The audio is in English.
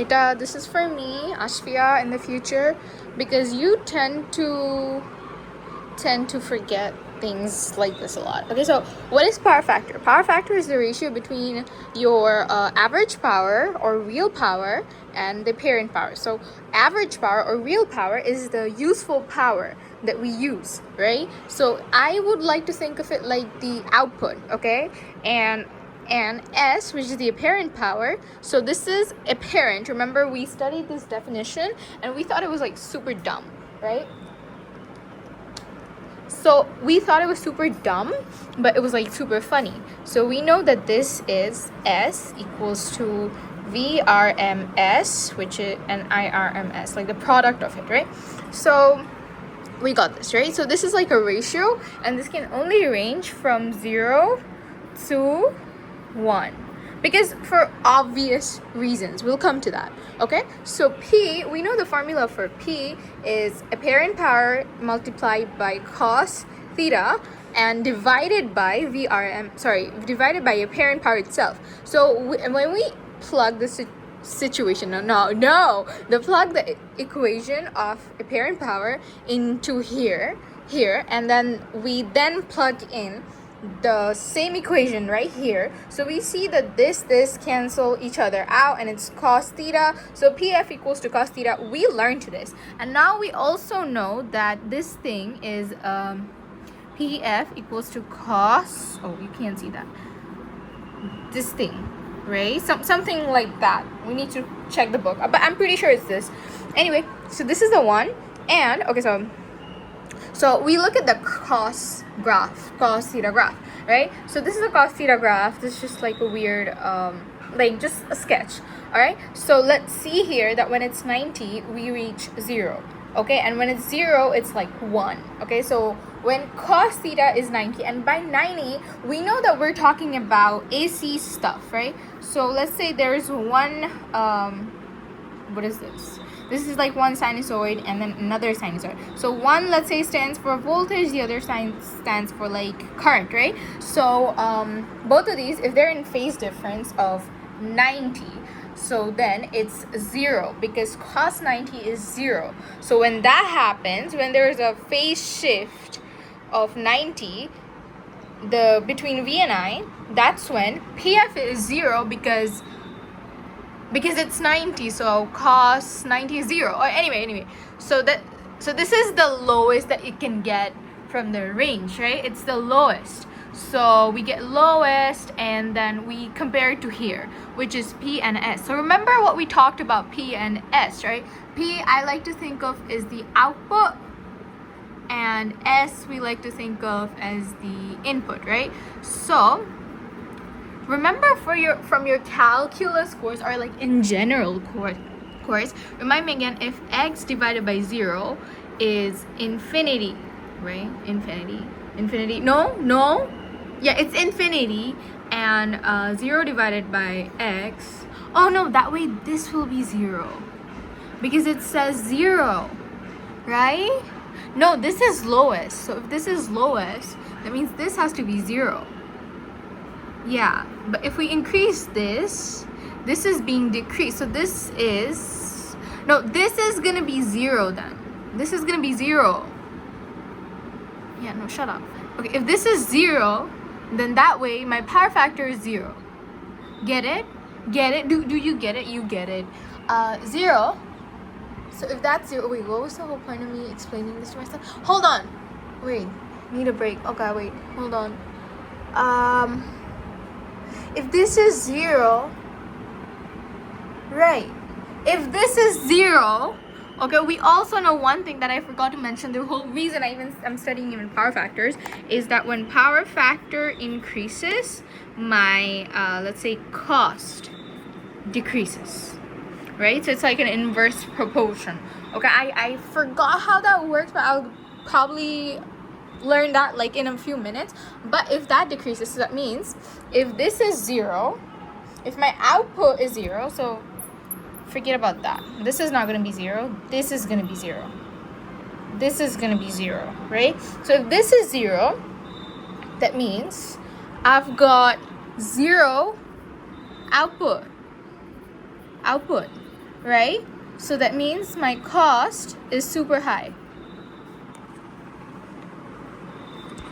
this is for me, Ashfia, in the future, because you tend to forget things like this a lot. Okay, so what is power factor? Power factor is the ratio between your average power or real power and the apparent power. So average power or real power is the useful power that we use, right? So I would like to think of it like the output, okay? And S, which is the apparent power. So this is apparent. Remember, we studied this definition and we thought it was like super dumb, right? So we thought it was super dumb, but it was like super funny. So we know that this is S equals to VRMS, which is an IRMS, like the product of it, right? So we got this, right? So this is like a ratio, and this can only range from 0 to 1. Because for obvious reasons, we'll come to that, okay? So P, we know the formula for P is apparent power multiplied by cos theta and divided by divided by apparent power itself. So when we plug the plug the equation of apparent power into here, and then we then plug in the same equation right here. So we see that this cancel each other out, and it's cos theta. So PF equals to cos theta. We learned this, and now we also know that this thing is PF equals to cos. Oh, you can't see that. This thing, right? Something like that. We need to check the book, but I'm pretty sure it's this. Anyway, so this is the one, and okay, so we look at the cos theta graph, right? So this is a cos theta graph. This is just like a weird, like just a sketch, all right? So let's see here that when it's 90, we reach 0, okay? And when it's 0, it's like 1, okay? So when cos theta is 90, and by 90, we know that we're talking about AC stuff, right? So let's say there's one, what is this? This is like one sinusoid and then another sinusoid. So one, let's say, stands for voltage, the other stands for like current, right? So both of these, if they're in phase difference of 90, so then it's 0, because cos 90 is 0. So when that happens, when there's a phase shift of 90 between V and I, that's when PF is 0, because it's 90, so cos 90 is 0. Or anyway, so this is the lowest that it can get from the range, right? It's the lowest. So we get lowest, and then we compare it to here, which is P and S. So remember what we talked about P and S, right? P, I like to think of as the output, and S we like to think of as the input, right? So remember from your calculus course, or like in general course, remind me again, if x divided by 0 is infinity, right? Infinity. No. Yeah, it's infinity, and 0 divided by x. Oh no, that way this will be 0, because it says 0, right? No, this is lowest. So if this is lowest, that means this has to be 0. Yeah, but if we increase this is being decreased. So this is gonna be 0 then. This is gonna be 0. Yeah, no, shut up. Okay, if this is 0, then that way my power factor is 0. Get it? Do you get it? You get it. 0. So if that's 0, wait, what was the whole point of me explaining this to myself? Hold on. Wait, need a break. Okay, wait, hold on. If this is 0, right? If this is 0, okay, we also know one thing that I forgot to mention. The whole reason I'm studying even power factors is that when power factor increases, my let's say cost decreases, right? So it's like an inverse proportion. Okay, I forgot how that works, but I'll probably learn that like in a few minutes. But if that decreases, so that means if this is 0, if my output is 0, so forget about that. This is not going to be 0. This is going to be 0. This is going to be 0, right? So if this is 0, that means I've got 0 output. right? So that means my cost is super high.